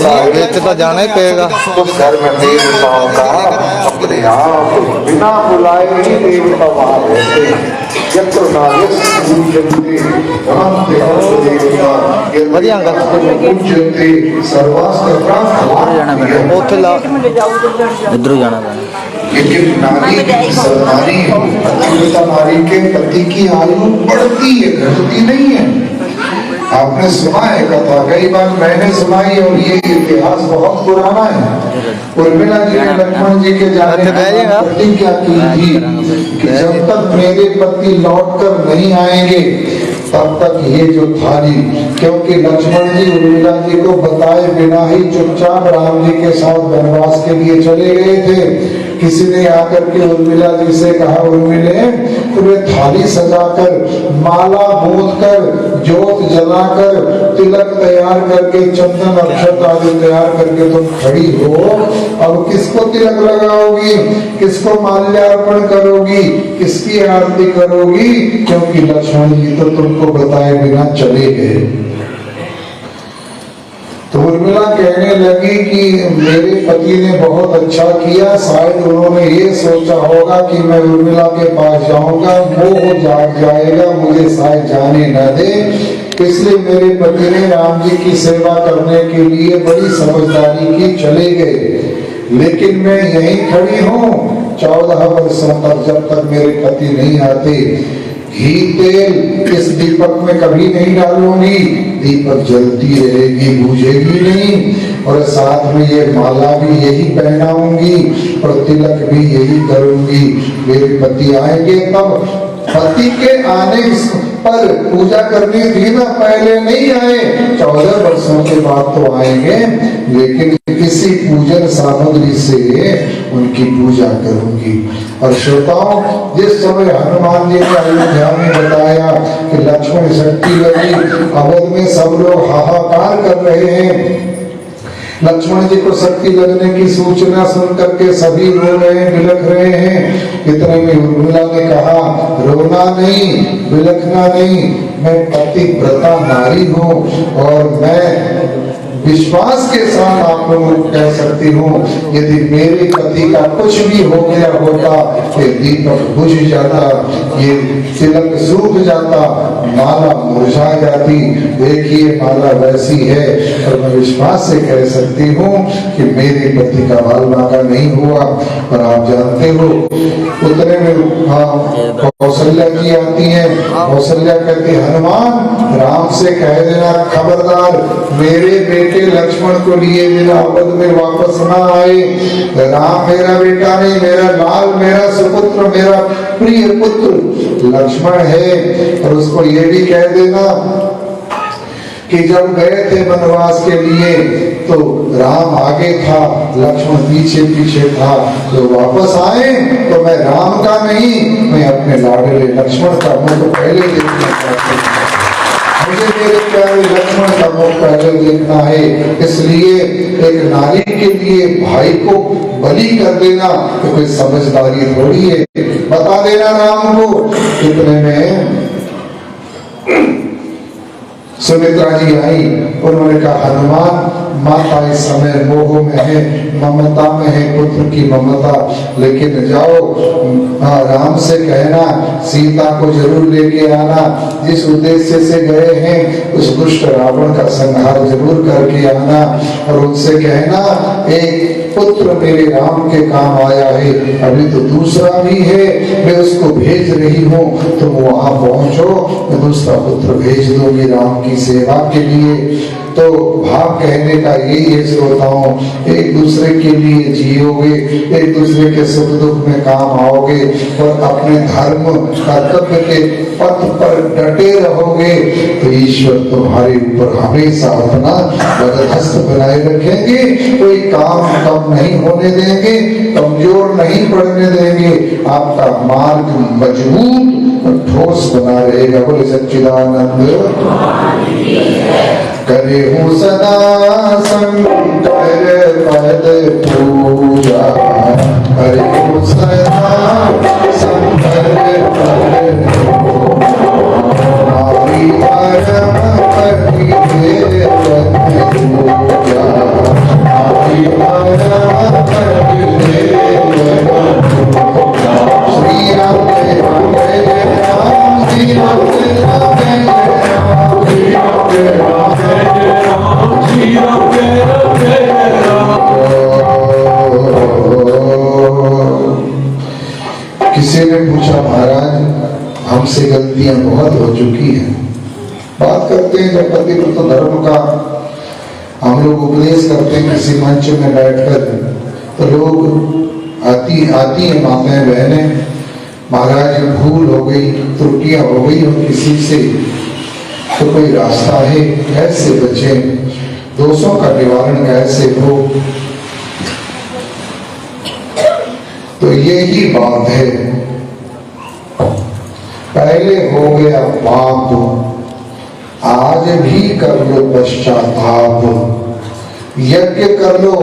ਵਿੱਚ ਤਾਂ जाना ही पेगा। उस घर में देवताओं का अपने आप बिना बुलाए ही देवता वहां रहते हैं। यत्र नागस्य पूज्यन्ते वहन्ते देवता बढ़िया अंकल। पूज्यन्ते सर्वास्त्र प्राप्त ਉੱਥੇ ला इधर जाना पैना। लेकिन नारी पतिव्रता नारी के पति की आयु बढ़ती है, घटती नहीं है। आपने सुना है कथा, कई बार मैंने सुनाई, और ये इतिहास बहुत पुराना है। उर्मिला जी ने लक्ष्मण जी के जाने की प्रतिज्ञा की थी कि जब तक मेरे पति लौटकर नहीं आएंगे तब तक ये जो थाली, क्योंकि लक्ष्मण जी उर्मिला जी को बताए बिना ही चुपचाप राम जी के साथ वनवास के लिए चले गए थे। किसी ने आकर के उर्मिला जी से कहा, उर्मिले तुम्हें थाली सजाकर, माला बूंदकर, जोत जलाकर, तिलक तैयार करके, चंदन अक्षत आदि तैयार करके तुम खड़ी हो, अब किसको तिलक लगाओगी, किसको माल्यार्पण करोगी, किसकी आरती करोगी, क्योंकि लक्ष्मण जी तो तुमको बताए बिना चले गए। तो उर्मिला कहने लगी कि मेरे पति ने बहुत अच्छा किया, शायद उन्होंने ये सोचा होगा कि मैं उर्मिला के पास जाऊंगा, मोह जाग जाएगा, मुझे शायद जाने न दे, इसलिए मेरे पति ने राम जी की सेवा करने के लिए बड़ी समझदारी की, चले गए। लेकिन मैं यहीं खड़ी हूँ 14 वर्षों तक, जब तक मेरे पति नहीं आते। घी तेल इस दीपक में कभी नहीं डालूंगी, दीपक जलती रहेगी, बुझेगी नहीं, और साथ में ये माला भी यही पहनाऊंगी और तिलक भी यही करूंगी। मेरे पति आएंगे तब, पति के आने पर पूजा करनी थी ना, पहले नहीं आए, 14 वर्षों के बाद तो आएंगे, लेकिन किसी पूजन सामग्री से उनकी पूजा करूंगी। और श्रोताओं, जिस समय हनुमान जी ने अयोध्या में बताया कि लक्ष्मण शक्ति लगी, अवध में सब लोग हाहाकार कर रहे हैं, लक्ष्मण जी को शक्ति लगने की सूचना सुन करके सभी रो रहे हैं, बिलख रहे हैं। इतने में उर्मिला ने कहा, रोना नहीं, बिलखना नहीं, मैं पतिव्रता नारी हूँ, और मैं विश्वास के साथ आप लोगों को कह सकती हूँ, यदि मेरे पति का कुछ भी हो गया होता, ये दीपक बुझ जाता, ये तिलक सूख जाता, माला मुरझा जाती। देखिए माला वैसी है, और मैं विश्वास से कह सकती हूँ कि मेरे पति का बाल बांका नहीं हुआ। और आप जानते हो, उतने में कौशल्या जी आती हैं। कौशल्या कहती, हनुमान राम से कह देना खबरदार मेरे बेटे लक्ष्मण को लिए बिना अवध में वापस ना आए। राम मेरा बेटा नहीं, मेरा लाल, मेरा सुपुत्र, मेरा प्रिय पुत्र लक्ष्मण है। और उसको ये भी कह देना कि जब गए थे वनवास के लिए तो राम आगे था, लक्ष्मण पीछे पीछे था, तो वापस आए तो मैं राम का नहीं, मैं अपने लाडले लक्ष्मण का मुख पहले देखना चाहती हूँ। मुझे मेरे प्यारे लक्ष्मण का मुख पहले देखना है। इसलिए एक नारी के लिए भाई को बलि कर देना तो कोई समझदारी थोड़ी है, बता देना राम को। इतने में सुमित्रा जी आई, उन्होंने कहा, हनुमान माता इस समय मोह में है, ममता में है, पुत्र की ममता, लेकिन जाओ राम से कहना सीता को जरूर लेके आना, जिस उद्देश्य से गए हैं उस दुष्ट रावण का संहार जरूर करके आना, और उनसे कहना एक पुत्र मेरे राम के काम आया है, अभी तो दूसरा भी है, मैं उसको भेज रही हूँ, तुम वहां पहुंचो, मैं दूसरा पुत्र भेज दूंगी राम की सेवा के लिए। तो भाव कहने का यही है श्रोताओं, एक दूसरे के लिए जियोगे, एक दूसरे के सुख दुख में काम आओगे, और अपने धर्म कर्तव्य के पथ पर डटे रहोगे, तो ईश्वर तुम्हारे ऊपर हमेशा अपना वरदहस्त बनाए रखेंगे। कोई काम कम नहीं होने देंगे, कमजोर नहीं पड़ने देंगे, आपका मार्ग मजबूत और ठोस बना रहेगा। बोले सच्चिदानंद करे हूँ सदा शंकर पद पूजा, करे हूँ सदा शंकर पद पूजा, गलतियां बहुत हो चुकी हैं। बात करते हैं जब पति पुत्र धर्म का हम लोग उपदेश करते हैं किसी मंच में बैठकर, तो लोग आती हैं माताएं बहनें, महाराज भूल हो गई, त्रुटियां हो गई और किसी से, तो कोई रास्ता है कैसे बचे, दोषों का निवारण कैसे हो। तो यही बात है, पहले हो गया पाप, आज भी कर लो पश्चाताप, यज्ञ कर लो,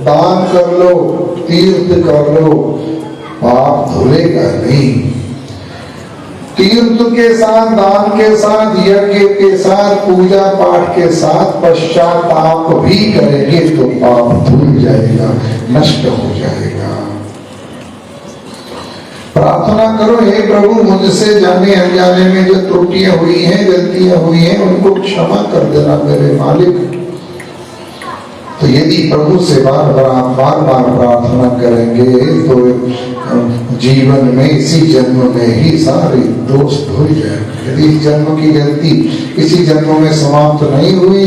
दान कर लो, तीर्थ कर लो, पाप धुलेगा नहीं। तीर्थ के साथ, दान के साथ, यज्ञ के साथ, पूजा पाठ के साथ पश्चाताप भी करेंगे तो पाप धुल जाएगा, नष्ट हो जाएगा। प्रार्थना करो, हे प्रभु मुझसे जाने अनजाने में जो त्रुटियां हुई हैं, गलतियां हुई हैं, उनको क्षमा कर देना मेरे मालिक। तो यदि प्रभु से बार बार प्रार्थना करेंगे तो जीवन में इसी जन्म में ही सारे दोष धुल जाएंगे। यदि इस जन्म की गलती इसी जन्म में समाप्त नहीं हुई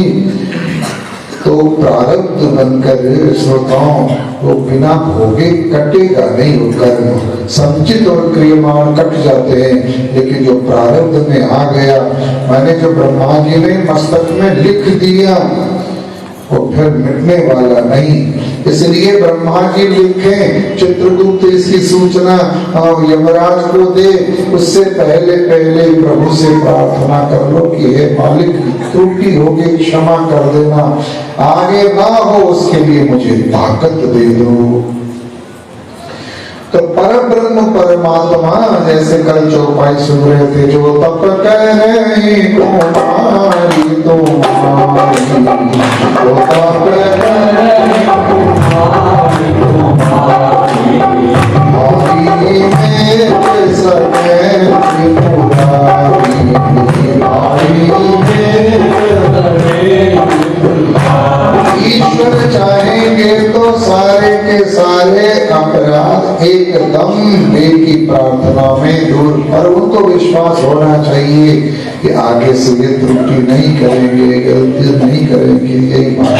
तो प्रारब्ध बनकर श्रोताओं को बिना भोगे कटेगा नहीं वो कर्म। संचित और क्रियमान कट जाते हैं, लेकिन जो प्रारब्ध में आ गया, मैंने जो ब्रह्मा जी ने मस्तक में लिख दिया वो फिर मिटने वाला नहीं। इसलिए ब्रह्मा जी लिखे, चित्रगुप्त इसकी सूचना यमराज को दे, उससे पहले प्रभु से प्रार्थना कर लो कि हे मालिक त्रुटि होगी क्षमा कर देना, आगे ना हो उसके लिए मुझे ताकत दे दो। तो परब्रह्म परमात्मा, जैसे कल चौपाई सुन रहे थे, जो तप करे कुमारी तुम्हारी, जो तप करे कुमारी तुम्हारी, में सके त्रिपुरारी, ईश्वर चाहेंगे तो सारे के सारे अपराध एकदम एक ही प्रार्थना में दूर, पर उनको विश्वास होना चाहिए कि आगे से ये त्रुटि नहीं करेंगे, गलती नहीं करेंगे। यही बात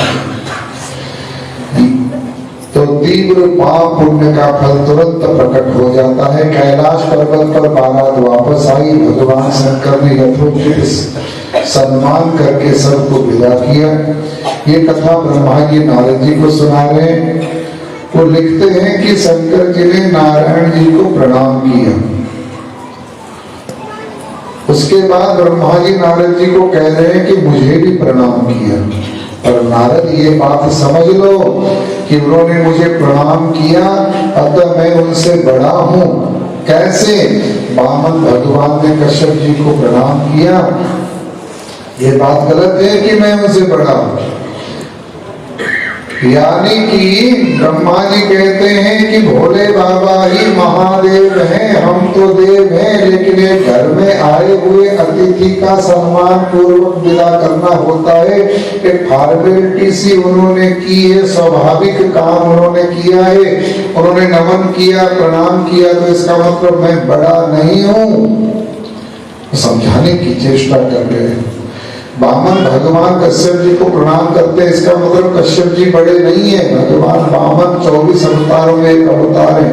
तो तीव्र पाप पुण्य का फल तुरंत प्रकट हो जाता है। कैलाश पर्वत पर बारात वापस आई, भगवान शंकर ने यथोचित सम्मान करके सबको विदा किया। ये कथा ब्रह्मा जी नारद जी को सुना रहे हैं। वो लिखते हैं कि शंकर जी ने नारायण जी को प्रणाम किया। उसके बाद ब्रह्मा जी नारद जी को कह रहे हैं कि मुझे भी प्रणाम किया। और नारद ये बात समझ लो कि उन्होंने मुझे प्रणाम किया, अतः मैं उनसे बड़ा हूं। कैसे? वामन भगवान ने कश्यप जी को प्रणाम किया, ये बात गलत है कि मैं उनसे बड़ा हूं। यानी कि ब्रह्मा जी कहते हैं कि भोले बाबा ही महादेव हैं, हम तो देव हैं, लेकिन एक घर में आए हुए अतिथि का सम्मान पूर्वक विदा करना होता है। एक फॉर्मेलिटी सी उन्होंने की है, स्वाभाविक काम उन्होंने किया है। उन्होंने नमन किया, प्रणाम किया, तो इसका मतलब मैं बड़ा नहीं हूं। समझाने की चेष्टा कर रहे हैं। वामन भगवान कश्यप जी को प्रणाम करते हैं, इसका मतलब कश्यप जी बड़े नहीं है। भगवान वामन 24 अवतारों में एक अवतार है।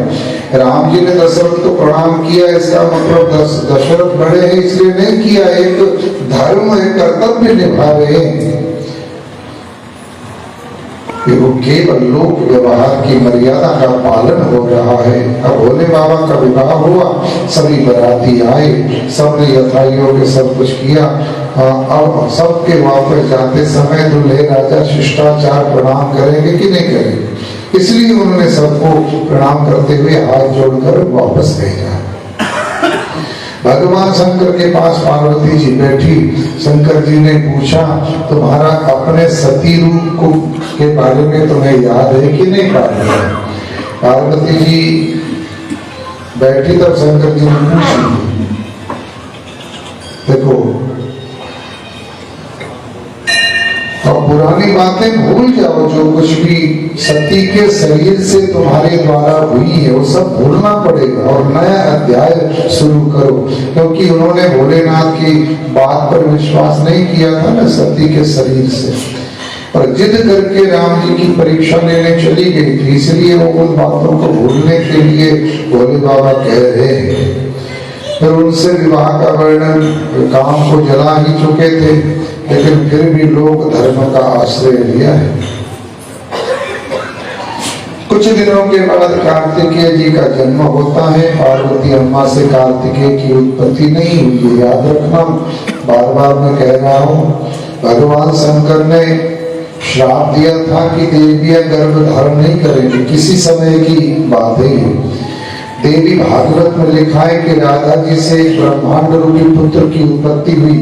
राम जी ने दशरथ को प्रणाम किया, इसका मतलब दशरथ बड़े हैं इसलिए नहीं किया, एक धर्म एक कर्तव्य निभा रहे हैं। वो केवल लोक व्यवहार की मर्यादा का पालन हो रहा है। अब भोले बाबा का विवाह हुआ, सभी बराती आए, सबने यथायोग्य सब कुछ किया। अब सबके वापस जाते समय दूल्हे राजा शिष्टाचार प्रणाम करेंगे कि नहीं करेंगे, इसलिए उन्होंने सबको प्रणाम करते हुए हाथ जोड़कर वापस भेजा। भगवान शंकर के पास पार्वती जी बैठी। शंकर जी ने पूछा, तुम्हारा अपने सती रूप को के बारे में तुम्हें याद है कि नहीं? पार्वती जी बैठी, तब शंकर जी ने पूछा, देखो और पुरानी बातें भूल जाओ। जो कुछ भी सती के शरीर से तुम्हारे द्वारा हुई है वो सब भूलना पड़ेगा और नया अध्याय शुरू करो। क्योंकि उन्होंने भोलेनाथ की बात पर विश्वास नहीं किया था ना सती के शरीर से, और जिद करके राम जी की परीक्षा लेने चली गई थी। इसलिए वो उन बातों को भूलने के लिए भोले बाबा कह रहे हैं। फिर उनसे विवाह का वर्णन, काम को जला ही चुके थे, लेकिन फिर भी लोग धर्म का आश्रय लिया है। कुछ दिनों के बाद कार्तिकेय जी का जन्म होता है। पार्वती अम्मा से कार्तिकेय की उत्पत्ति नहीं हुई है, याद रखना। बार बार मैं कह रहा हूँ, भगवान शंकर ने श्राप दिया था कि देवियां गर्भ धारण नहीं करेंगी। किसी समय की बात है। देवी भागवत में लिखा है कि राधा जी से ब्रह्मांड रूपी पुत्र की उत्पत्ति हुई,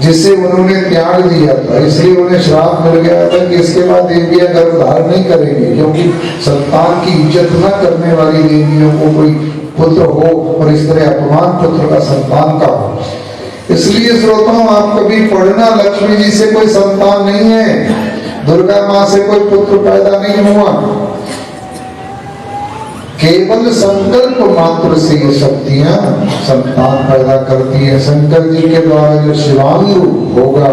जिसे उन्होंने त्याग दिया था। इसलिए उन्हें श्राप मिल गया था कि इसके बाद देवियां गर्भ धारण नहीं करेंगी, क्योंकि संतान की इज्जत न करने वाली देवियों को कोई पुत्र हो और इस तरह अपमान पुत्र का संतान का हो। इसलिए श्रोताओं, आप कभी पढ़ना, लक्ष्मी जी से कोई संतान नहीं है, दुर्गा माँ से कोई पुत्र पैदा नहीं हुआ। केवल संकल्प मात्र से ये शक्तियां संतान पैदा करती है। शंकर जी के द्वारा जो शिवांगु होगा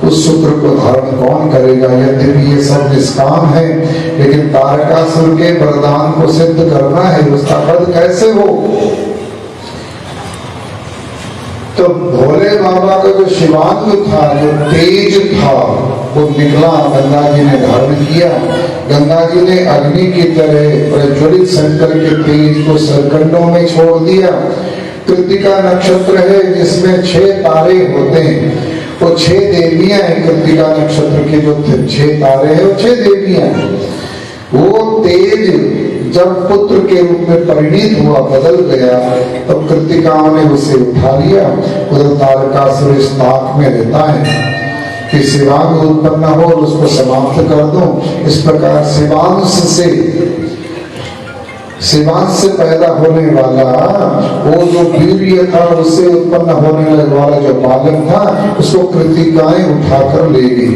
उस शुक्र को धारण कौन करेगा? यद्यपि ये सब निष्काम है, लेकिन तारकासुर के वरदान को सिद्ध करना है। उसका वध कैसे हो? तो भोले बाबा का जो शिवांग था, जो तेज था, वो निकला, गंगा जी ने धारण किया। गंगा जी ने अग्नि की तरह प्रज्वलित शंकर के तेज को सरकंडों में छोड़ दिया। कृतिका नक्षत्र है जिसमें 6 तारे होते हैं, वो 6 देवियां हैं। कृतिका नक्षत्र के जो 6 तारे हैं वो 6 देवियां हैं। वो तेज जब पुत्र के रूप में परिणित हुआ, बदल गया, तब कृतिकाओं ने उसे उठा लिया। उधर तारकासुर इस ताक में रहता है कि शिवांग उत्पन्न हो और उसको समाप्त कर दो। इस प्रकार शिवांश से पैदा होने वाला वो जो वीर्य था, उससे उत्पन्न होने वाला जो बालक था, उसको कृतिकाएं उठाकर ले गई।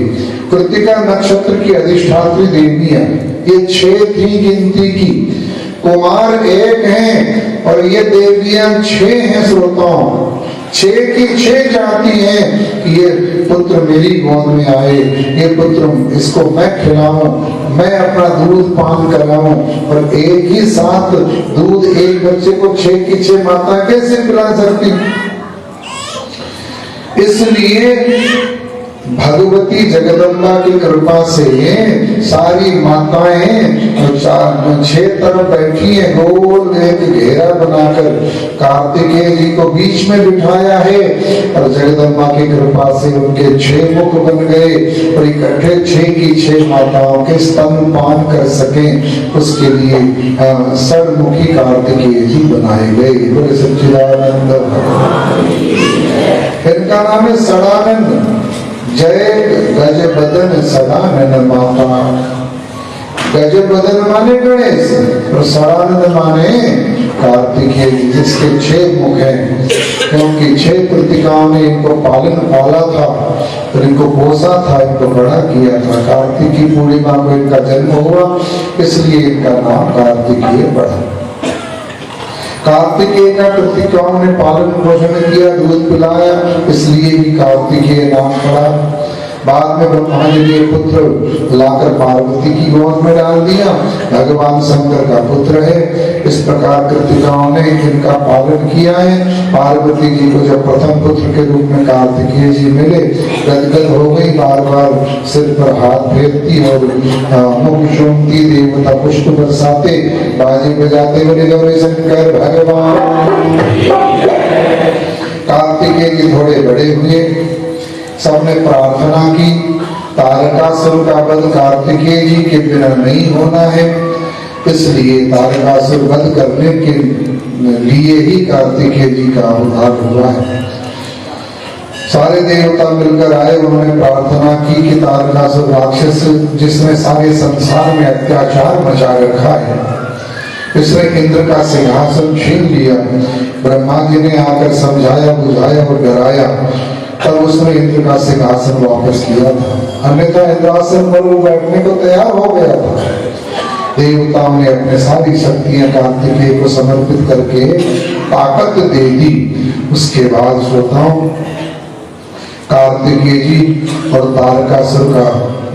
कृतिका नक्षत्र की अधिष्ठात्री देवियां ये 6 थी गिनती की। कुमार 1 हैं और ये देवियां 6 हैं। श्रोताओं, 6 की 6 चाहती हैं कि ये पुत्र मेरी गोद में आए, ये पुत्र इसको मैं खिलाऊं, मैं अपना दूध पान कराऊं। और एक ही साथ दूध एक बच्चे को 6 की 6 माता कैसे पिला सकती? इसलिए भगवती जगदम्बा की कृपा से सारी माताएं 6 तरफ बैठी है, गोल एक घेरा बनाकर कार्तिकेय जी को बीच में बिठाया है। और जगदम्बा की कृपा से उनके 6 मुख बन गए और इकट्ठे 6 की 6 माताओं के स्तन पान कर सके, उसके लिए षडमुखी कार्तिकेय जी बनाए गए। बोले सच्चिदानंद। इनका नाम है सदानंद। जय गज बदन सदानंद माता। गज बदन माने गणेश और सदानंद माने कार्तिकेय, जिसके 6 मुख हैं। क्योंकि 6 कृतिकाओं ने इनको पाला था और इनको पोसा था, इनको बड़ा किया था। कार्तिकी पूर्णिमा को इनका जन्म हुआ, इसलिए इनका नाम कार्तिकेय पड़ा। कार्तिकेय का कृतिकाओं ने पालन पोषण किया, दूध पिलाया, इसलिए भी कार्तिकेय नाम पड़ा। बाद में ब्रह्मा जी ने पुत्र लाकर पार्वती की गोद में डाल दिया। भगवान शंकर का पुत्र है। इस प्रकार कृतिकाओं ने इनका पालन किया है। पार्वती जी को जब प्रथम पुत्र के रूप में कार्तिकेय जी मिले, गदगद हो गई, बार बार सिर पर हाथ फेरती और मुख चूमती, देवता पुष्प बरसाते, बाजे बजाते बोले गौरी शंकर भगवान। कार्तिकेय जी थोड़े बड़े हुए, सबने प्रार्थना की, तारकासुर का वध कार्तिकेय जी के बिना नहीं होना है, इसलिए तारकासुर वध करने के लिए ही कार्तिकेय जी का अवतार हुआ है। सारे देवता मिलकर आए, उन्होंने प्रार्थना की कि तारकासुर राक्षस जिसने सारे संसार में अत्याचार मचा रखा है, इसने इंद्र का सिंहासन छीन लिया। ब्रह्मा जी ने आकर समझाया, बुझाया और डराया। तब उसने इंद्र का सिंहासन वापस लिया था, अन्यथा इंद्रासन पर वो बैठने को तैयार हो गया था। देवताओं ने अपने सारी शक्तियां कार्तिकेय को समर्पित करके ताकत दे दी। उसके बाद श्रोताओं, कार्तिकेय जी और तारकासुर का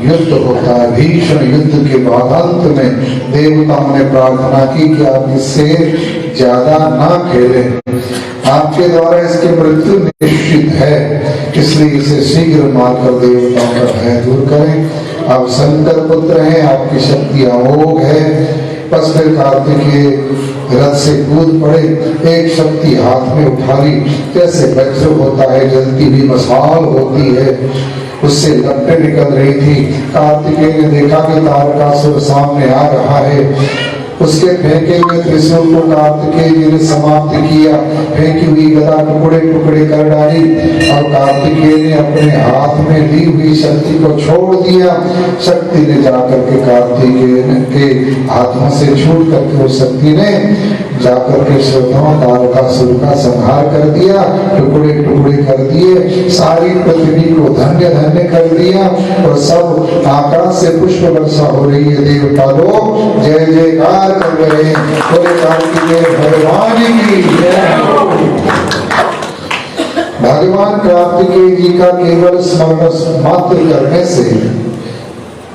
युद्ध होता है। भीषण युद्ध के बाद अंत में देवताओं ने प्रार्थना की कि आप इससे ज्यादा ना खेलें, आपके द्वारा इसकी मृत्यु निश्चित है, इसलिए इसे शीघ्र मारकर देवताओं का भय दूर करें। आप शंकर पुत्र हैं, आपकी शक्ति अमोघ है। बस फिर कार्तिकेय रथ से कूद पड़े, एक शक्ति हाथ में उठा ली, जैसे वज्र होता है, जलती हुई मशाल होती है, उससे लपटें निकल रही थी। कार्तिकेय ने देखा कि तारकासुर सामने आ रहा है। उसके फेंके हुए त्रिशूल को कार्तिकेय जी ने समाप्त किया, फेंकी हुई गदा टुकड़े टुकड़े कर डाली और कार्तिकेय ने अपने हाथ में ली हुई शक्ति को छोड़ दिया। शक्ति ने जाकर के कार्तिकेय के हाथों से छूट करके उस शक्ति ने जाकर के श्रोताओं तारकासुर का संहार कर दिया, टुकड़े टुकड़े कर दिए, सारी पृथ्वी को धन्य धन्य कर दिया और सब आकाश से पुष्प वर्षा हो रही है। देवता लोग जय जयकार कर रहे हैं, बोले कार्तिकेय भगवान की जय। भगवान कार्तिकेय जी का केवल स्मरण मात्र करने से,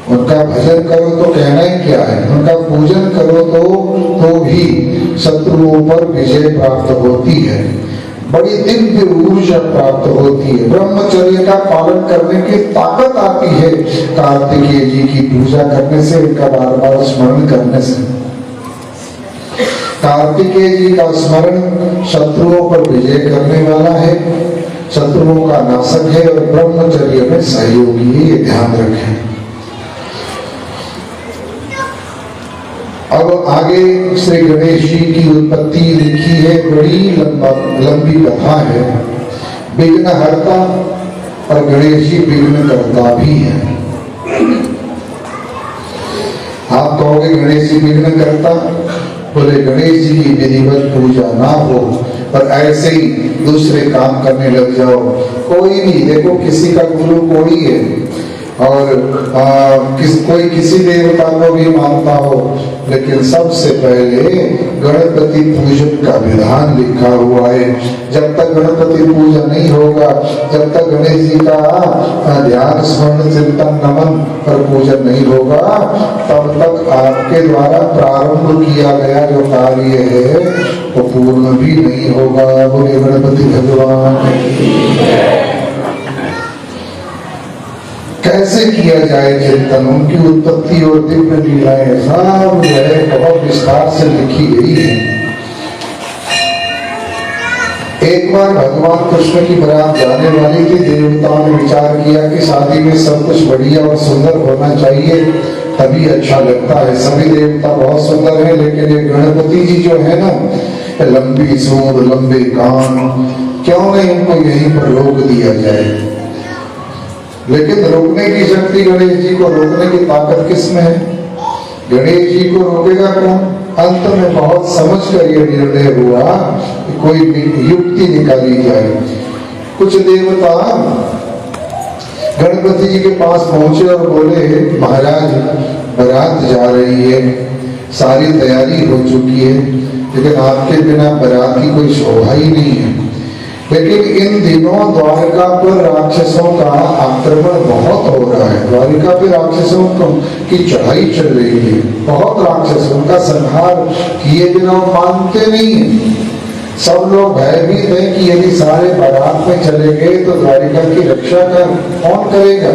उनका भजन करो तो कहना ही क्या है, उनका पूजन करो तो भी शत्रुओं पर विजय प्राप्त होती है, बड़ी दिव्य ऊर्जा प्राप्त होती है, ब्रह्मचर्य का पालन करने की ताकत आती है कार्तिकेय जी की पूजा करने से, उनका बार बार स्मरण करने से। कार्तिकेय जी का स्मरण शत्रुओं पर विजय करने वाला है, शत्रुओं का नाशक है और ब्रह्मचर्य में सहयोगी है, ये ध्यान रखें। अब आगे श्री गणेश जी की उत्पत्ति लिखी है, बड़ी लंबी कथा है। विघ्न हरता और गणेश जी विघ्न करता भी है। आप कहोगे गणेश जी विघ्न करता, बोले गणेश जी की विधिवत पूजा ना हो पर ऐसे ही दूसरे काम करने लग जाओ। कोई भी देखो, किसी का गुरु कोई है और कोई किसी देवता को भी मानता हो, लेकिन सबसे पहले गणपति पूजन का विधान लिखा हुआ है। जब तक गणपति पूजन नहीं होगा, जब तक गणेश जी का ध्यान स्मरण चिंतन नमन और पूजन नहीं होगा, तब तक आपके द्वारा प्रारंभ किया गया जो कार्य है वो पूर्ण भी नहीं होगा। बोले गणपति भगवान। कैसे किया जाए चिंतन, उनकी उत्पत्ति और दिव्य लीलाएं सब जो है बहुत विस्तार से लिखी गई है। एक बार भगवान कृष्ण की बारात जाने वाली थी। देवताओं ने विचार किया कि शादी में सब कुछ बढ़िया और सुंदर होना चाहिए, तभी अच्छा लगता है। सभी देवता बहुत सुंदर हैं, लेकिन ये गणपति जी जो है ना, लंबी सूंड लंबे कान, क्यों नहीं इनको यहीं पर रोक दिया जाए। लेकिन रोकने की शक्ति गणेश जी को, रोकने की ताकत किसमें है? गणेश जी को रोकेगा कौन? अंत में बहुत समझ कर यह निर्णय हुआ कि कोई युक्ति निकाली जाए। कुछ देवता गणपति जी के पास पहुंचे और बोले, महाराज बारात जा रही है, सारी तैयारी हो चुकी है, लेकिन आपके बिना बारात की कोई शोभा ही नहीं है। लेकिन इन दिनों द्वारिका पर राक्षसों का आक्रमण बहुत हो रहा है। द्वारिका पे राक्षसों की चढ़ाई चल रही है, बहुत राक्षस, उनका संहार किए बिना मानते नहीं है। सब लोग भयभीत हैं कि यदि सारे बारात में चले गए तो द्वारिका की रक्षा कौन करेगा।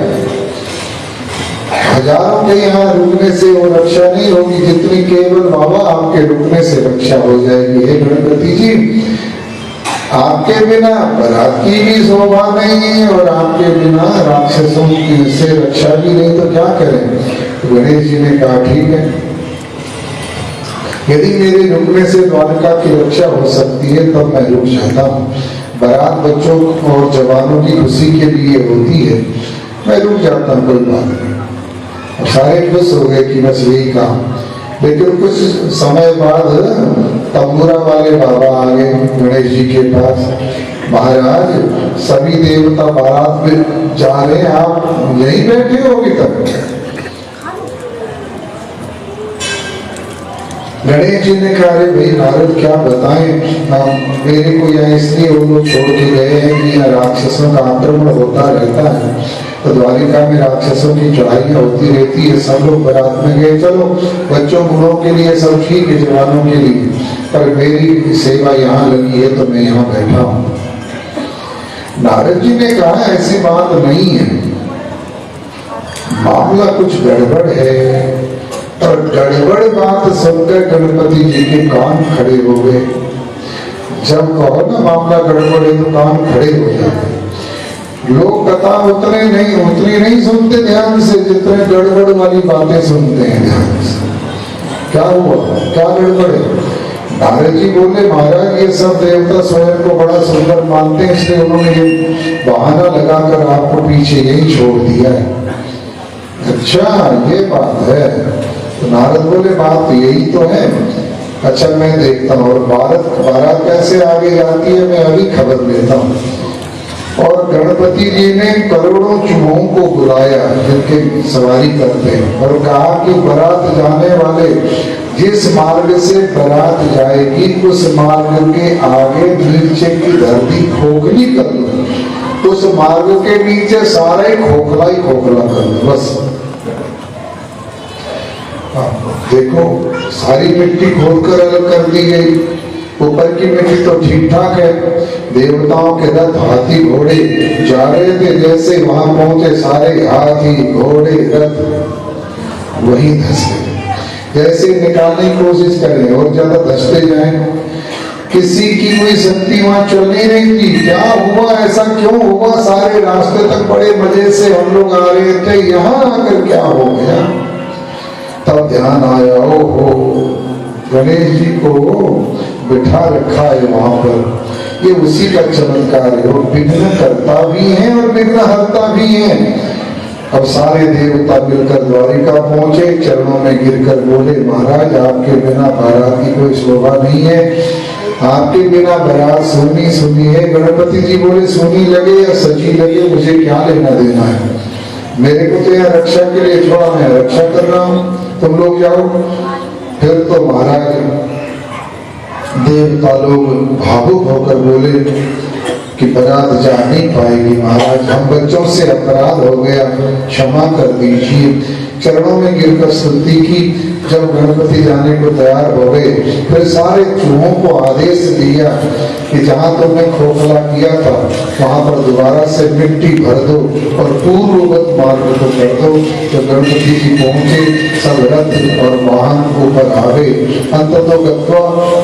हजारों के यहाँ रुकने से वो रक्षा नहीं होगी जितनी केवल बाबा आपके रुकने से रक्षा हो जाएगी। हे गणपति जी, आपके बिना बारात की भी शोभा नहीं है और आपके बिना राक्षसों की से रक्षा भी नहीं, तो क्या करें। तो गणेश जी ने कहा, ठीक है, यदि मेरे रुकने से द्वारका की रक्षा हो सकती है तब मैं रुक जाता हूँ। बारात बच्चों और जवानों की खुशी के लिए होती है, मैं रुक जाता हूँ, कोई बात नहीं। और सारे खुश हो गए कि बस यही काम। लेकिन कुछ समय बाद तंबूरा वाले बाबा आ गए गणेश जी के पास। महाराज सभी देवता बारात में जा रहे हैं, आप यहीं बैठे हो अभी तक? गणेश जी ने कहा अरे भाई नारद क्या बताएं, मेरे को यहाँ इसलिए वो लोग छोड़ के गए हैं कि यहाँ राक्षसों का आक्रमण होता रहता है, तो द्वारिका में राक्षसों की चढ़ाइयाँ होती रहती है, सब लोग बारात में गए, चलो बच्चों बूढ़ों के लिए सब ठीक है, जवानों के लिए, पर मेरी सेवा यहाँ लगी है तो मैं यहाँ बैठा हूँ। नारद जी ने कहा ऐसी बात नहीं है, मामला कुछ गड़बड़ है। और गड़बड़ बात सुनकर गणपति जी के कान खड़े हो गए। जब कहो ना मामला गड़बड़ है तो कान खड़े हो जाते। लोग कथा उतनी नहीं सुनते ध्यान से जितने गड़बड़ वाली बातें सुनते हैं ध्यान से। क्या हुआ, क्या गड़बड़ है? नारद जी बोले महाराज ये सब देवता स्वयं को बड़ा सुंदर मानते हैं, इसलिए उन्होंने ये बहाना लगाकर आपको पीछे यही छोड़ दिया है। अच्छा ये बात है? तो नारद बोले बात यही तो है। अच्छा मैं देखता हूँ। और बारात कैसे आगे जाती है मैं अभी खबर लेता हूँ। और गणपति जी ने करोड़ों चूहों को बुलाया जिनके सवारी करते हैं और कहा कि बारात जाने वाले जिस मार्ग से बारात जाएगी उस मार्ग के आगे नीचे की धरती खोखली कर दो, उस मार्ग के नीचे सारा ही खोखला कर दो बस। देखो सारी मिट्टी खोदकर अलग कर दी गई, ऊपर की मिट्टी तो ठीक ठाक है। देवताओं के रथ हाथी घोड़े जा रहे थे, जैसे वहां पहुंचे सारे हाथी घोड़े रथ वही धंसे, जैसे निकालने की कोशिश करें और ज्यादा धंसते जाएं। किसी की कोई शक्ति वहां चलनी नहीं थी। क्या हुआ, ऐसा क्यों हुआ? सारे रास्ते तक बड़े मजे से हम लोग आ रहे थे, यहाँ आकर क्या हो गया? तब ध्यान आया ओहो गणेश जी को बिठा रखा है वहां पर, ये उसी का चमत्कार है। वो विघ्न करता भी है और विघ्न हरता भी है। अब सारे देवता मिलकर द्वारिका पहुंचे, चरणों में गिरकर बोले महाराज आपके बिना बारात की कोई शोभा नहीं है, आपके बिना बारात सुनी है। गणपति जी बोले सुनी लगे या सजी लगे मुझे क्या लेना देना है, मेरे को तो यहाँ रक्षा के लिए छोड़ा, मैं रक्षा कर रहा हूँ, तुम लोग जाओ। फिर तो महाराज देवता लोग भावुक होकर बोले कि बारात जा नहीं पाएगी महाराज, हम बच्चों से अपराध हो गया, क्षमा कर दीजिए। चरणों में गिरकर स्तुति की। जब गणपति जाने को तैयार हो गए फिर सारे चूहों को आदेश दिया कि जहाँ तुमने खोखला किया था वहां पर दोबारा से मिट्टी भर दो और पूर्ववत मार्ग को कर दो। तो गणपति जी पहुंचे, सब रथ और वाहन ऊपर आ गए, अंततः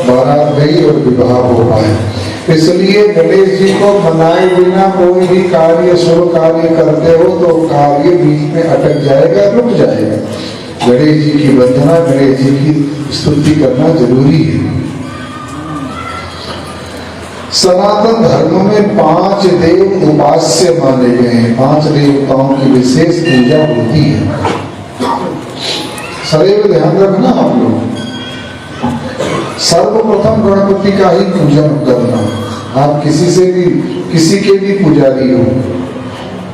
बारात गई और विवाह हो पाए। इसलिए गणेश जी को मनाए बिना कोई भी कार्य शुभ कार्य करते हो तो कार्य बीच में अटक जाएगा, रुक जाएगा। गणेश जी की वंदना, गणेश जी की स्तुति करना जरूरी है। सनातन धर्म में 5 देव उपास्य माने गए हैं, 5 देवताओं की विशेष पूजा होती है। सदैव ध्यान रखना आप लोग, सर्वप्रथम गणपति का ही पूजन करना। आप किसी के भी पुजारी हो,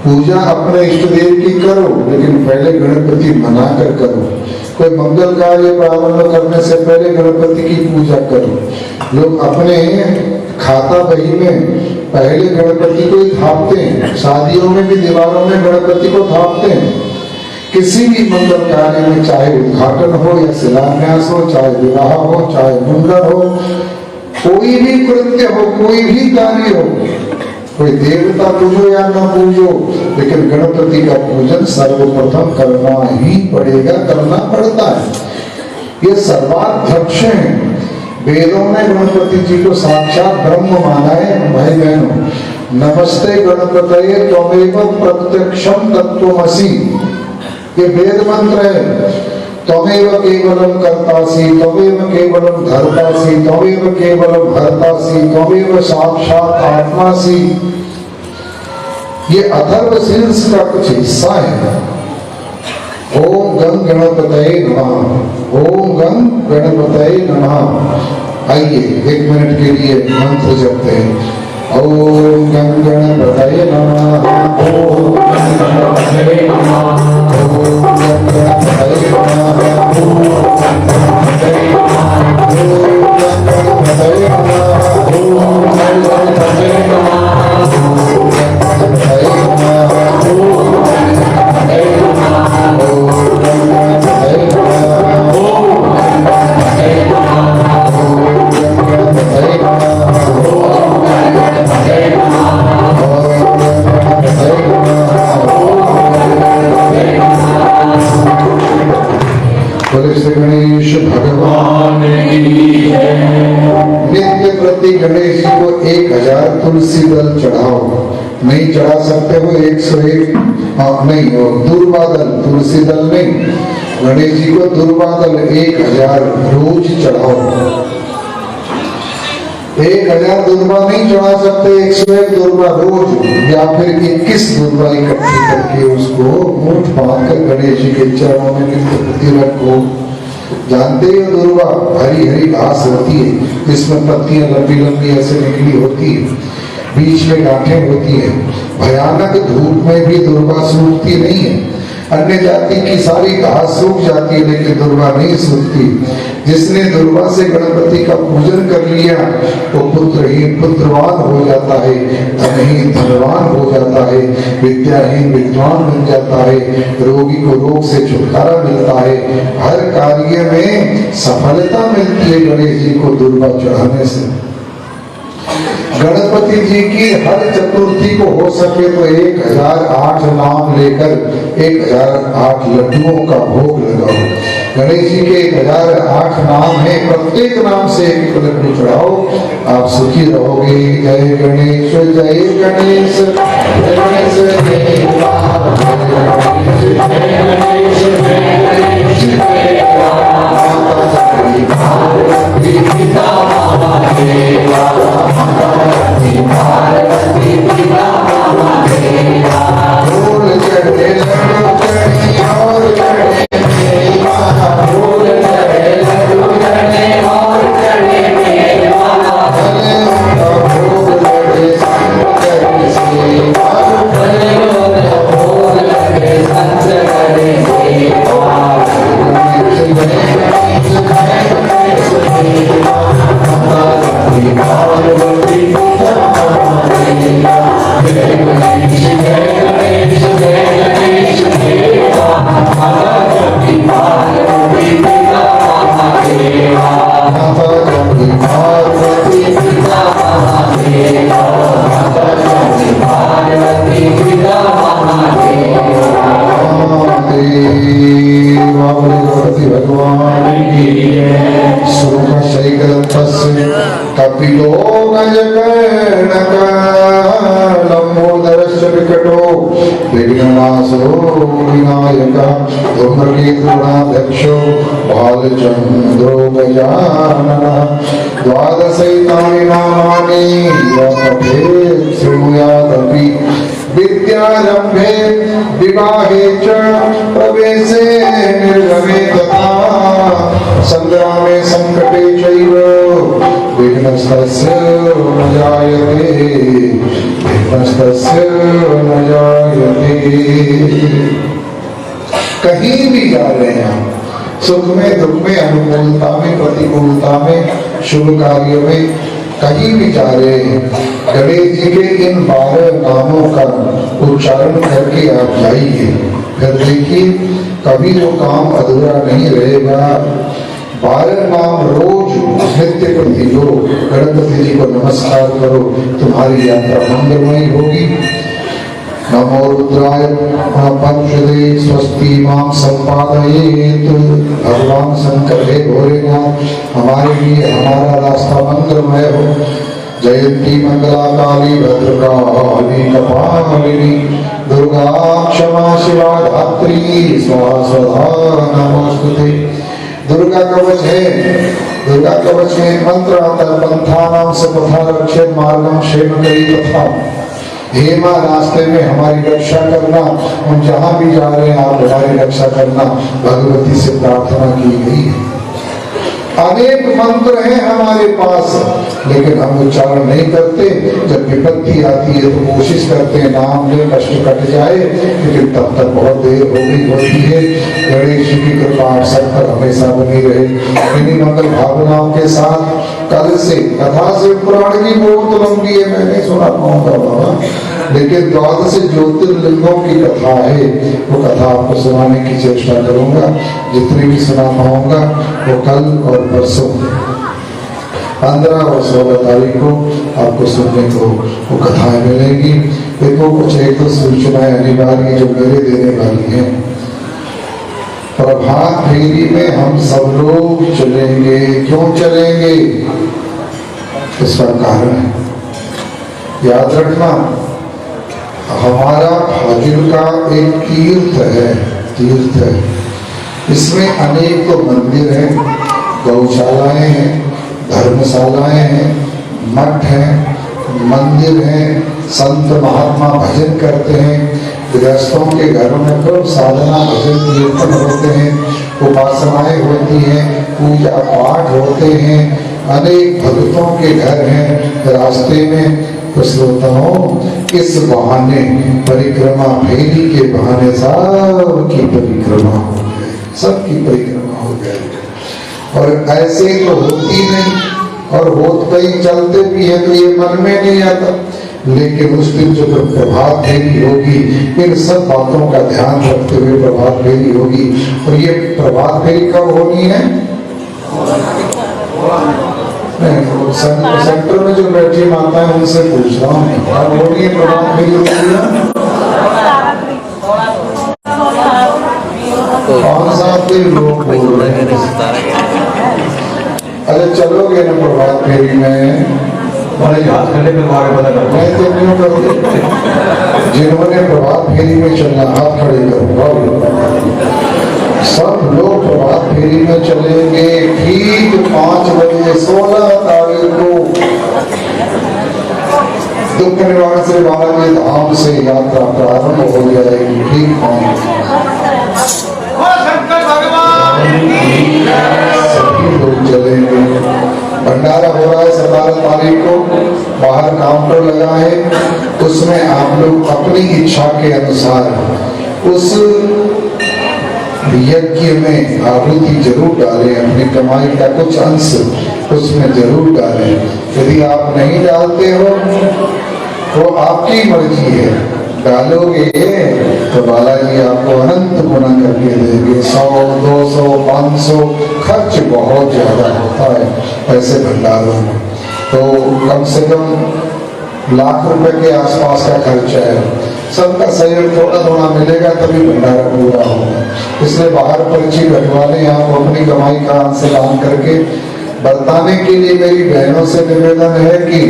पूजा अपने इष्ट देव की करो, लेकिन पहले गणपति मनाकर करो। कोई मंगल कार्य प्रारंभ करने से पहले गणपति की पूजा करो। लोग अपने खाता बही में पहले गणपति को ही थापते हैं, शादियों में भी दीवारों में गणपति को थापते हैं। किसी भी मंगल कार्य में, चाहे उद्घाटन हो या शिलान्यास हो, चाहे विवाह हो, चाहे मुंडन हो, कोई भी कृत्य हो, कोई भी कार्य हो, कोई देवता पूजो या न पूजो, लेकिन गणपति का पूजन सर्वप्रथम करना ही पड़ेगा, करना पड़ता है। ये सर्वाध्यक्ष है। वेदों में गणपति जी को साक्षात ब्रह्म माना है। भाई बहनों, नमस्ते गणपतये त्वमेव प्रत्यक्षम तत्त्वमसि, ये वेद मंत्र है। त्वमेव केवलम कर्तासि, त्वमेव केवलम धर्तासि, त्वमेव केवलम हर्तासि, त्वमेव साक्षात आत्मासि। ये अथर्वशीर्ष का कुछ हिस्सा है। ओम गं गणपतये नमः, ओम गं गणपतये नमः। आइए 1 मिनट के लिए मंत्र जपते हैं। ओम गं गणपतये नमः। ओम गं गणपतये नमः। ओम गं गणपतये नमः। ओम गं गणपतये नमः। ओम गं गणपतये नमः। ओम गं गणपतये नमः। ओम गं गणपतये नमः। ओम गं गणपतये नमः। ओम गं गणपतये नमः। ओम गणेश भगवान की नित्य प्रति गणेश जी को 1000 तुलसी दल चढ़ाओ। नहीं चढ़ा सकते हो 101 नहीं हो दुर्वादल तुलसी दल नहीं, गणेश जी को दुर्वादल 1000 रोज चढ़ाओ। 1000 दुर्वा नहीं चढ़ा सकते, 101 दुर्वा रोज या फिर 21 दुर्वा इकट्ठी करके उसको मुठ बांध कर गणेश जी के चरणों में नित्य प्रति रखो। जानते हो दुर्वा हरी हरी घास होती है, जिसमें पत्तियां लंबी लंबी ऐसे निकली होती है, बीच में गांठें होती है। भयानक धूप में भी दुर्वा सूखती नहीं है। अन्य जाति की सारी घास सूख जाती है लेकिन दुर्वा नहीं सूखती। जिसने दुर्वा से गणपति का पूजन कर लिया वो पुत्रहीन पुत्रवान हो जाता है, धनहीन धनवान हो जाता है, विद्याहीन विद्वान बन जाता है, रोगी को रोग से छुटकारा मिलता है, हर कार्य में सफलता मिलती है गणेश जी को दुर्वा चढ़ाने से। गणपति जी की हर चतुर्थी को हो सके तो 1008 नाम लेकर 1008 लड्डुओं का भोग लगाओ। गणेश जी के 1008 नाम है, प्रत्येक नाम से एक लड्डू चढ़ाओ, आप सुखी रहोगे। जय गणेश जय गणेश जय गणेश जय कपिलो लंबोदरस्य विकटो विघ्ननाशो विनायकः धूम्रकेतुगणाध्यक्षो बालचन्द्रो गजाननः। द्वादशैतानि नामानि पठेत् शृणुयादपि विद्यारम्भे विवाहे च प्रवेशे निर्गमे तथा संग्रामे संकटे चैव विघ्नस्तस्य न जायते विघ्नस्तस्य न जायते। कहीं भी जा रहे हैं, सुख में दुख में, अनुकूलता में प्रतिकूलता में, शुभ कार्य में, कहीं भी जा रहे हैं, गणेश जी के इन 12 नामों का उच्चारण करके आप जाइए। फिर देखिए कभी वो काम अधूरा नहीं रहेगा। 12 नाम रोज नित्य प्रति लो, गणपति जी को नमस्कार करो, तुम्हारी यात्रा मंगलमयी होगी। नमो रुद्राय पंचदे स्वस्ति मां संपादयेत। भगवान शंकर हे भोलेनाथ, हमारे लिए हमारा रास्ता मंगलमय हो। जयंती मंगला काली भद्रकाली कपालिनी दुर्गा क्षमा शिवा धात्री स्वाहा स्वधा नमोस्तुते। दुर्गा कवच है, दुर्गा कवच में मंत्र आता है, पंथानाम से पथा रक्षे मार्गम क्षेम करी तथा। हे मां, रास्ते में हमारी रक्षा करना, हम जहाँ भी जा रहे हैं आप हमारी रक्षा करना, भगवती से प्रार्थना की गई है। अनेक मंत्र हैं हमारे पास, लेकिन हम उच्चारण नहीं करते। जब विपत्ति आती है तो कोशिश करते हैं नाम ले कष्ट कट जाए, लेकिन तब तक बहुत देर हो गई होती है। गणेश जी की कृपा आप सब पर हमेशा बनी रहे। इन्हीं मंगल भावनाओं के साथ कल से कथा से पुराण की बहुत लंबी है, मैं नहीं सुना पाऊंगा बाबा, लेकिन 12 ज्योतिर्लिंगों की कथा है, वो कथा आपको सुनाने की चेष्टा करूंगा। जितनी भी सुना पाऊंगा वो कल और परसों 15 और 16 तारीख को आपको सुनने को वो कथाएं मिलेंगी। देखो कुछ एक दो सूचनाएं अनिवार्य जो मेरे देने वाली हैं। प्रभात फेरी में हम सब लोग चलेंगे। क्यों चलेंगे? इसका कारण है, याद रखना, हमारा फाजिल का एक तीर्थ है, तीर्थ है। इसमें अनेक तो मंदिर हैं, गौशालाएं हैं, धर्मशालाएं हैं, मठ हैं, मंदिर हैं, संत महात्मा भजन करते हैं, गृहस्थों के घरों में खूब साधना भजन कीर्तन होते हैं, उपासनाएं होती हैं, पूजा पाठ होते हैं, अनेक भक्तों के घर हैं। रास्ते में तो श्रोताओं इस बहाने परिक्रमा फेरी के बहाने सबकी परिक्रमा हो गए, सबकी परिक्रमा हो गए। और ऐसे तो होती नहीं, और होत कहीं चलते भी है तो ये मन में नहीं आता, लेकिन उस दिन जो प्रभात फेरी होगी, इन सब बातों का ध्यान रखते हुए प्रभात फेरी होगी। और ये प्रभात फेरी कब होनी है? नहीं, सेंटर में जो बैठी माता है उनसे पूछ रहा हूँ, कब होनी है प्रभात फेरी? कौन सा दिन लोग बोल रहे हैं? अरे चलोगे ना प्रभात फेरी में? याद करने के बारे में मैं तो क्यों करोगे? जिन्होंने प्रभात फेरी में चलना हाथ खड़े करो। सब लोग प्रभात फेरी में चलेंगे ठीक 5 बजे 16 तारीख को दुख निवारण से बालाजी धाम से यात्रा प्रारंभ हो जाएगी। ठीक 5 सभी लोग चलेंगे। भंडारा हो रहा है 17 तारीख को, बाहर काउंटर लगा है, उसमें आप लोग अपनी इच्छा के अनुसार उस यज्ञ में आहुति जरूर डालें, अपनी कमाई का कुछ अंश उसमें जरूर डालें। यदि आप नहीं डालते हो तो आपकी मर्जी है, डालोगे तो बालाजी आपको अनंत गुना करके देंगे। 100, 200, 500 खर्च बहुत ज्यादा होता है ऐसे भंडारों में, तो कम से कम लाख रुपए के आसपास का खर्चा है। सबका सहयोग थोड़ा थोड़ा मिलेगा तभी भंडारा पूरा होगा। इसलिए बाहर पर्ची कटवा लें, आप अपनी कमाई का अंश दान करके बरताने के लिए मेरी बहनों से निवेदन है कि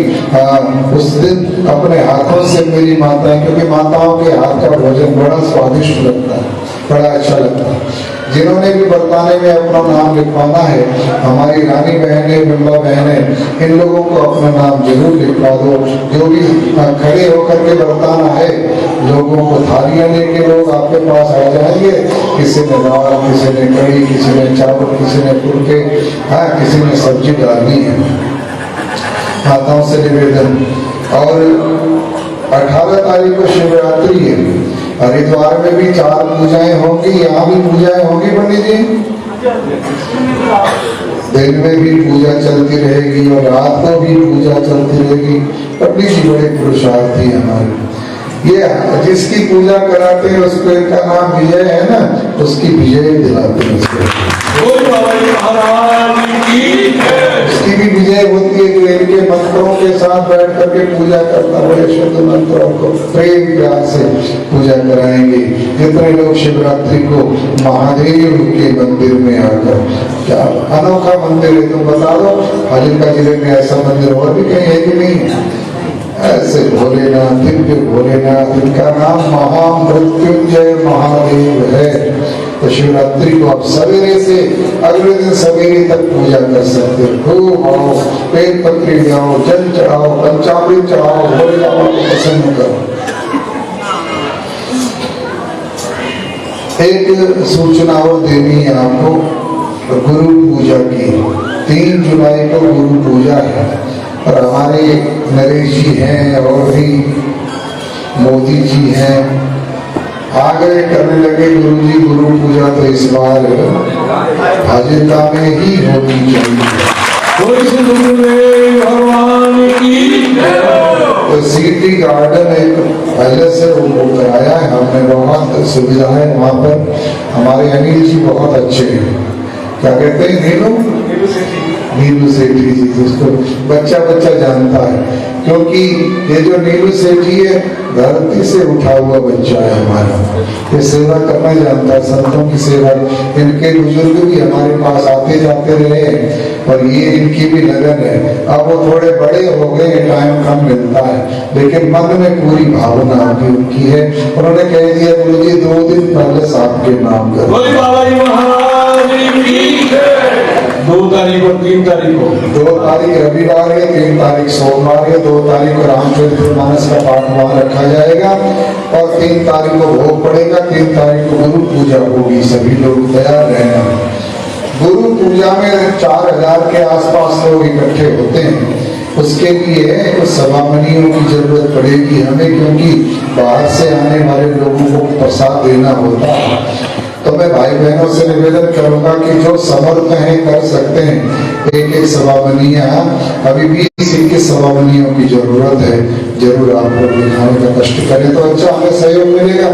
उस दिन अपने हाथों से मेरी माताएं, क्योंकि माताओं के हाथ का भोजन बड़ा स्वादिष्ट लगता है, बड़ा अच्छा लगता है। जिन्होंने भी बरताने में अपना नाम लिखवाना है, हमारी रानी बहनें, बिम्बा बहनें, इन लोगों को अपना नाम जरूर लिखवा दो। जो भी खड़े होकर के बरताना है, लोगों को थालियां लेके लोग आपके पास आ जाएंगे। किसी ने दाल, किसी ने कड़ी, किसी ने चावल, किसी ने फुलके, हाँ किसी ने सब्जी डालनी है। माताओं से निवेदन। और 18 तारीख को शिवरात्रि है, हरिद्वार में भी 4 पूजाएं होंगी, यहाँ भी पूजाएं होंगी पंडित जी। दिन में भी पूजा चलती रहेगी और रात को भी पूजा चलती रहेगी। पंडित जी बड़े पुरुषार्थी हमारे, ये जिसकी पूजा कराते हैं उसको, इनका नाम विजय है ना, उसकी विजय दिलाते हैं उसको, उसकी भी विजय होती है जो इनके मंत्रों के साथ बैठ करके पूजा करता है। बड़े शुद्ध मंत्रों को प्रेम प्यार से पूजा कराएंगे। जितने लोग शिवरात्रि को महादेव के मंदिर में आकर, क्या अनोखा मंदिर है, तुम बता दो फाजिल्का जिले में ऐसा मंदिर और भी कहीं है कि नहीं? ऐसे भोलेनाथ, दिव्य भोलेनाथ, इनका नाम महामृत्युंजय महादेव है। तो शिवरात्रि को आप सवेरे से अगले दिन सवेरे तक पूजा कर सकते हो। खूब आओ, पेड़ पत्री लाओ, जल चढ़ाओ, पंचामृत चढ़ाओ, भोले बाबा को प्रसन्न करो। एक सूचना और देनी है आपको, गुरु पूजा की। 3 जुलाई को गुरु पूजा है और हमारे नरेश जी हैं और भी मोदी जी हैं, आग्रह करने लगे गुरु जी गुरु पूजा तो इस बार फाजिल्का में ही होनी चाहिए। भगवान की तो सिटी गार्डन एक पहले से वो कराया है हमने, बहुत सुविधा है वहाँ पर। हमारे अनिल जी बहुत अच्छे हैं, क्या कहते हैं नीलू सेठी जी, जिसको बच्चा बच्चा जानता है, क्योंकि ये जो नीलू सेठी है धरती से उठा हुआ बच्चा है हमारा। ये सेवा करना जानता है, संतों की सेवा। इनके बुजुर्ग भी हमारे पास आते जाते रहे और ये इनकी भी लगन है। अब वो थोड़े बड़े हो गए, टाइम कम मिलता है, लेकिन मन में पूरी भावना अभी उनकी है। उन्होंने कह दिया गुरु जी 2 दिन पहले साहब के नाम कर 2 तारीख और 3 तारीख को, 2 तारीख रविवार है, 3 तारीख सोमवार है, 2 तारीख को रामचरितमानस का पाठ वहाँ रखा जाएगा और 3 तारीख को भोग पड़ेगा। 3 तारीख को गुरु पूजा होगी, सभी लोग तैयार रहना। गुरु पूजा में 4000 के आसपास लोग इकट्ठे होते हैं। उसके लिए कुछ सभामणियों की जरूरत पड़ेगी हमें, क्योंकि बाहर से आने वाले लोगों को प्रसाद देना होता है। तो मैं भाई बहनों से निवेदन करूंगा कि जो समर्थ हैं कर सकते हैं, एक सभामणिया अभी 20-21 सभामणियों की जरूरत है। जरूर आप लोग दिखाने का कष्ट करें तो अच्छा हमें सहयोग मिलेगा।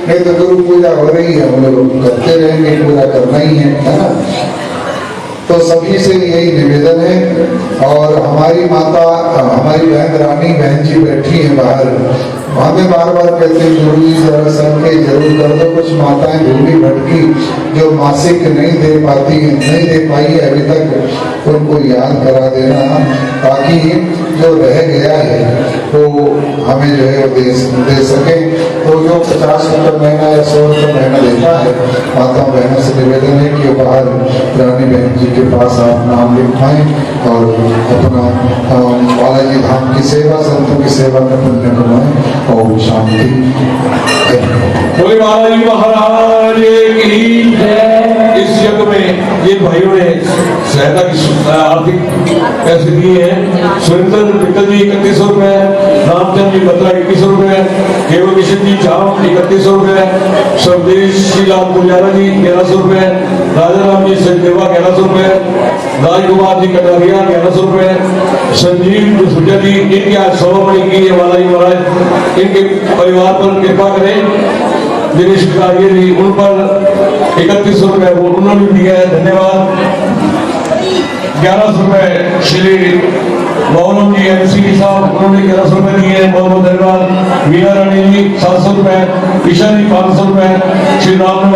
नहीं तो गुरु पूजा हो रही है, हम लोग करते रहेंगे, पूजा करना ही है ना। तो सभी से यही निवेदन है। और हमारी माता, हमारी बहन रानी बहन जी बैठी है बाहर, हमें बार बार कहते हैं गुरु जी जरा संख्या जरूर कर दो। कुछ माताएं भूमि भटकी जो मासिक नहीं दे पाती, नहीं दे पाई है अभी तक, उनको याद करा देना, ताकि जो रह गया है वो हमें जो है दे सके। तो जो 50 रुपये महीना या 100 रुपये महीना देता है, माता बहनों से निवेदन है कि बाहर रानी बहन जी के पास आप नाम लिखवाएं और अपना बालाजी धाम की सेवा, संतों की सेवा का पुण्य कमाएं। और शांति। बोले बालाजी महाराज की जय। इस यज्ञ में ये भाइयों ने सहायता की आर्थिक पैसे दिए हैं। सुरेंद्र विठल जी 3100 रुपए, रामचंद्र जी बत्रा 2100 रुपए, केवल किशन जी चाव 3100 रुपए, स्वदेश श्रीलाल पुजारा जी 1100 रुपए, राजा राम जी सचदेवा 1100 रुपए, राजकुमार जी कटारिया 1100 रुपए, संजीव सुजा जी, इनकी आज सभामणि की है बालाजी महाराज, इनके परिवार पर कृपा करें। दिनेश कार्य जी उन पर 3100 रुपए उन्होंने दिया है, धन्यवाद। 1100 रुपए श्री मोहन जी MC साहब, उन्होंने 1100 रुपए दिए हैं, बहुत बहुत धन्यवाद। मीना रानी जी 700 रुपए, ईशा जी 500 रुपए, श्री राम